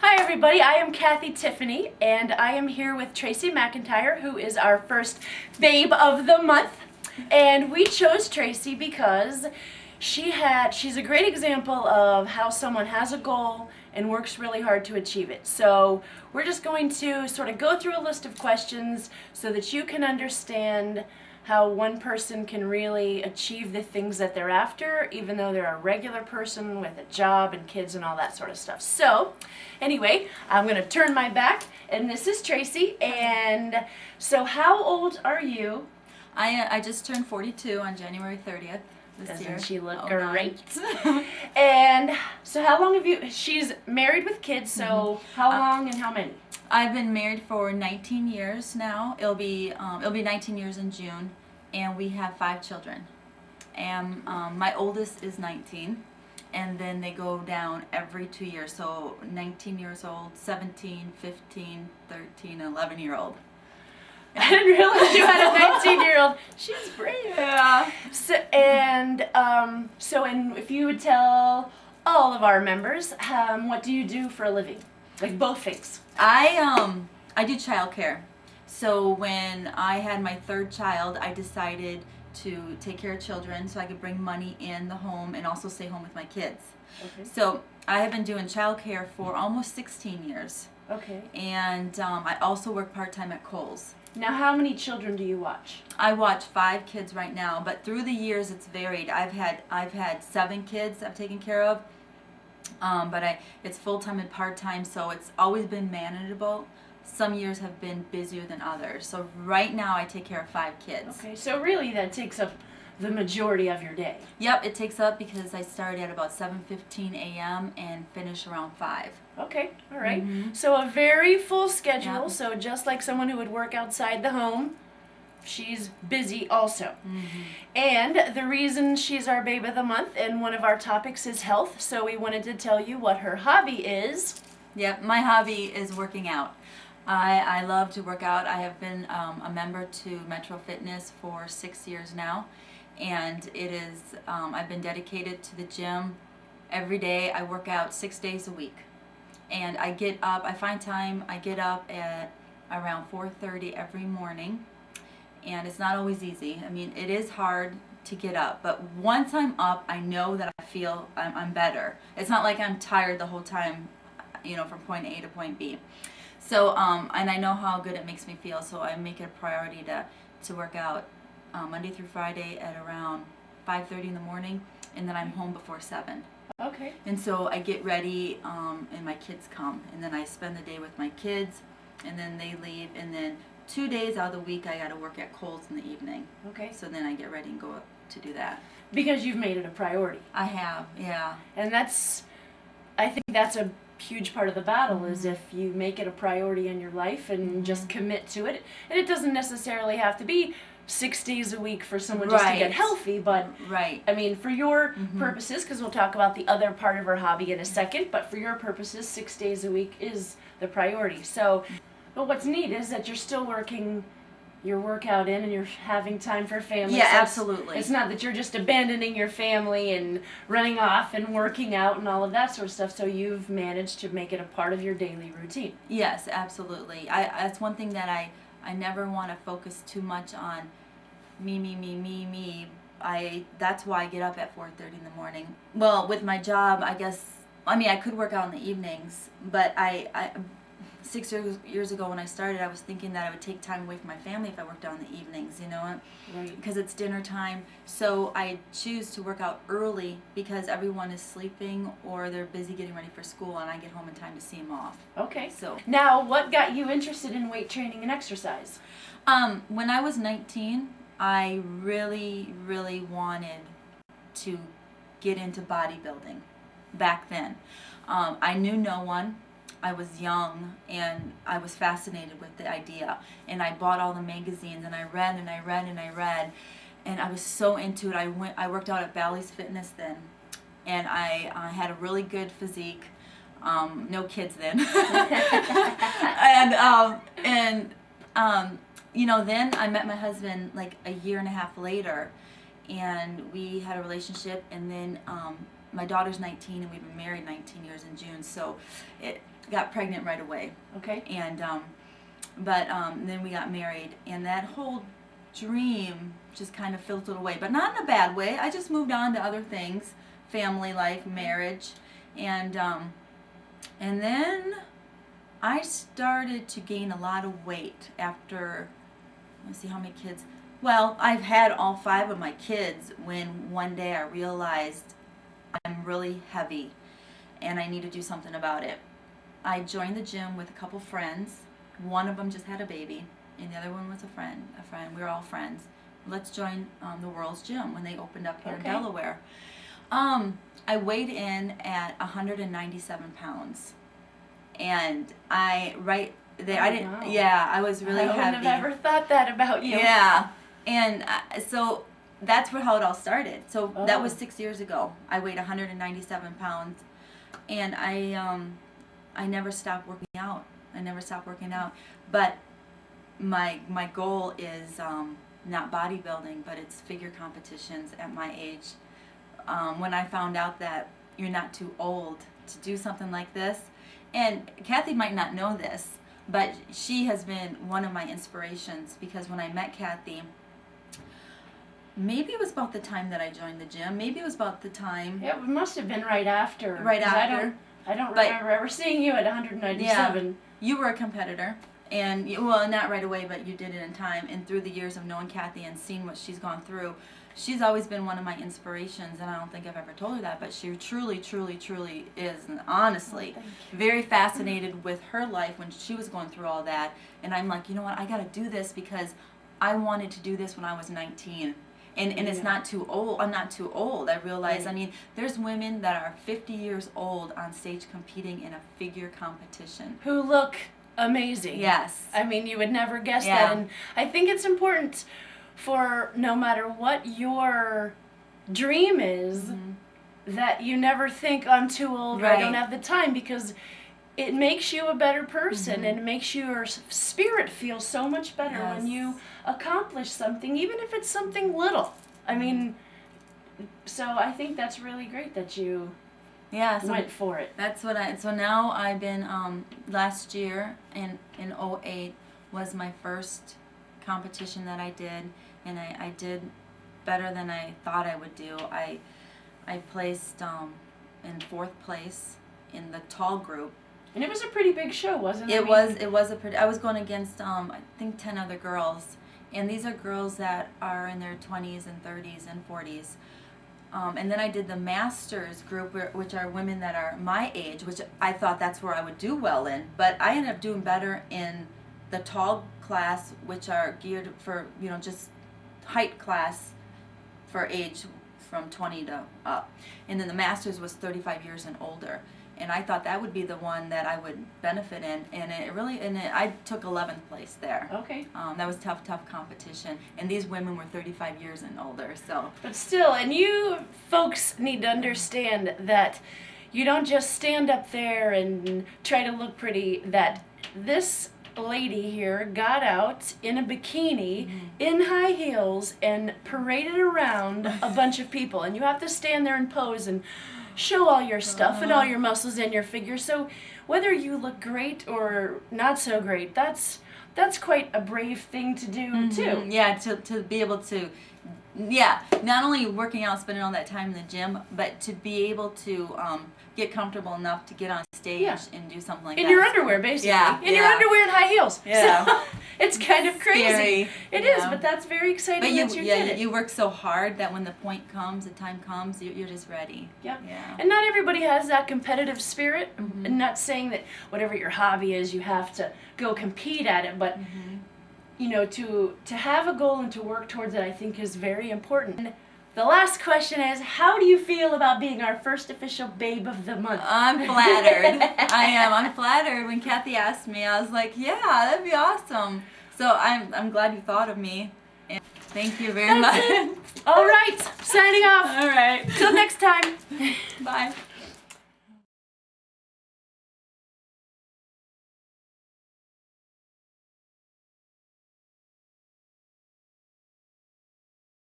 Hi everybody, I am Kathy Tiffany and I am here with Tracy McIntire, who is our first babe of the month. And we chose Tracy because she's a great example of how someone has a goal and works really hard to achieve it. So we're just going to sort of go through a list of questions so that you can understand how one person can really achieve the things that they're after, even though they're a regular person with a job and kids and all that sort of stuff. So, anyway, I'm going to turn my back, and this is Tracy. And so, how old are you? I just turned 42 on January 30th this year. Doesn't she look great? And so, how long have you? She's married with kids. So, how long and how many? I've been married for 19 years now. It'll be 19 years in June, and we have 5 children. And my oldest is 19, and then they go down every 2 years. So 19 years old, 17, 15, 13, 11-year-old. I didn't realize you had a 19-year-old. She's brave. Yeah. So and if you would tell all of our members, what do you do for a living? Like both things. I do childcare. So when I had my 3rd child, I decided to take care of children so I could bring money in the home and also stay home with my kids. Okay. So I have been doing childcare for almost 16 years. Okay. And I also work part-time at Kohl's. Now, how many children do you watch? I watch 5 kids right now, but through the years it's varied. I've had 7 kids I've taken care of. But it's full-time and part-time, so it's always been manageable. Some years have been busier than others. So right now I take care of 5 kids. Okay, so really that takes up the majority of your day. Yep, it takes up because I start at about 7:15 a.m. and finish around 5. Okay, all right. Mm-hmm. So a very full schedule, Yep. so just like someone who would work outside the home, she's busy also. Mm-hmm. And the reason she's our babe of the month and one of our topics is health, so we wanted to tell you what her hobby is. Yep, my hobby is working out. I love to work out. I have been a member to Metro Fitness for 6 years now, and it is I've been dedicated to the gym every day. I work out 6 days a week, and I get up. I find time. I get up at around 4:30 every morning, and it's not always easy. I mean, it is hard to get up, but once I'm up, I know that I feel I'm better. It's not like I'm tired the whole time, from point A to point B. So, and I know how good it makes me feel, so I make it a priority to work out Monday through Friday at around 5:30 in the morning, and then I'm home before 7. Okay. And so I get ready, and my kids come, and then I spend the day with my kids, and then they leave, and then 2 days out of the week I got to work at Kohl's in the evening. Okay. So then I get ready and go up to do that. Because you've made it a priority. I have, yeah. And I think that's a huge part of the battle is if you make it a priority in your life and just commit to it. And it doesn't necessarily have to be 6 days a week for someone just to get healthy, but right. I mean, for your purposes, because we'll talk about the other part of her hobby in a second, but for your purposes, 6 days a week is the priority. So, but what's neat is that you're still working your workout in and you're having time for family. Yeah, so absolutely. It's not that you're just abandoning your family and running off and working out and all of that sort of stuff. So you've managed to make it a part of your daily routine. Yes, absolutely. That's one thing that I never want to focus too much on me. That's why I get up at 4:30 in the morning. Well, with my job, I could work out in the evenings, but I 6 years ago when I started, I was thinking that I would take time away from my family if I worked out in the evenings, Right. because it's dinner time. So I choose to work out early because everyone is sleeping or they're busy getting ready for school, and I get home in time to see them off. Okay. So now, what got you interested in weight training and exercise? When I was 19, I really, really wanted to get into bodybuilding back then. I knew no one. I was young, and I was fascinated with the idea. And I bought all the magazines, and I read, and I was so into it. I worked out at Bally's Fitness then, and I had a really good physique. No kids then. Then I met my husband like a year and a half later, and we had a relationship, and then my daughter's 19 and we've been married 19 years in June, so it got pregnant right away. Okay. And then we got married, and that whole dream just kind of filtered away, but not in a bad way. I just moved on to other things, family life, marriage, and then I started to gain a lot of weight after, let's see how many kids. Well, I've had all 5 of my kids when one day I realized I'm really heavy and I need to do something about it. I joined the gym with a couple friends. One of them just had a baby, and the other one was a friend. We were all friends. Let's join the World's Gym when they opened up here in Delaware. I weighed in at 197 pounds, and I didn't. Yeah, I was really heavy. I wouldn't have ever thought that about you. Yeah, and so that's how it all started. So that was 6 years ago. I weighed 197 pounds, and I never stopped working out. But my goal is not bodybuilding, but it's figure competitions at my age. When I found out that you're not too old to do something like this, and Kathy might not know this, but she has been one of my inspirations, because when I met Kathy, maybe it was about the time that I joined the gym. Maybe it was about the time. Yeah, it must have been right after. Right after. I don't remember ever seeing you at 197. Yeah, you were a competitor, and well, not right away, but you did it in time. And through the years of knowing Kathy and seeing what she's gone through, she's always been one of my inspirations, and I don't think I've ever told her that, but she truly, truly, truly is, and honestly, very fascinated with her life when she was going through all that. And I'm like, you know what, I got to do this because I wanted to do this when I was 19. And it's not too old. I'm not too old. I realize, I mean, there's women that are 50 years old on stage competing in a figure competition. Who look amazing. Yes. I mean, you would never guess that. And I think it's important for no matter what your dream is, that you never think, I'm too old, or I don't have the time, because it makes you a better person, and it makes your spirit feel so much better when you accomplish something, even if it's something little. I mean, so I think that's really great that you went for it. That's what so now I've been, last year in 2008 was my first competition that I did, and I did better than I thought I would do. I placed in 4th place in the tall group. And it was a pretty big show, wasn't it? It was a pretty. I was going against I think 10 other girls, and these are girls that are in their 20s and 30s and 40s. And then I did the masters group, which are women that are my age, which I thought that's where I would do well in. But I ended up doing better in the tall class, which are geared for, just height class for age from 20 to up. And then the masters was 35 years and older. And I thought that would be the one that I would benefit in, and I took 11th place there. Okay. That was tough competition, and these women were 35 years and older, so. But still, and you folks need to understand that you don't just stand up there and try to look pretty, that this lady here got out in a bikini, in high heels, and paraded around a bunch of people, and you have to stand there and pose and show all your stuff and all your muscles and your figure. So whether you look great or not so great, that's quite a brave thing to do too. Yeah, to be able to, not only working out, spending all that time in the gym, but to be able to get comfortable enough to get on stage and do something like that. In your underwear, basically. In your underwear and high heels. Yeah. So it's kind of crazy. Scary. It is, but that's very exciting that you did it. You work so hard that when the time comes, you're just ready. Yep. Yeah. And not everybody has that competitive spirit. And not saying that whatever your hobby is, you have to go compete at it, but to have a goal and to work towards it, I think is very important. And the last question is, how do you feel about being our first official Babe of the Month? I'm flattered. I am. I'm flattered. When Kathy asked me, I was like, yeah, that'd be awesome. So I'm glad you thought of me. And thank you very much. All right. Signing off. All right. Till next time. Bye.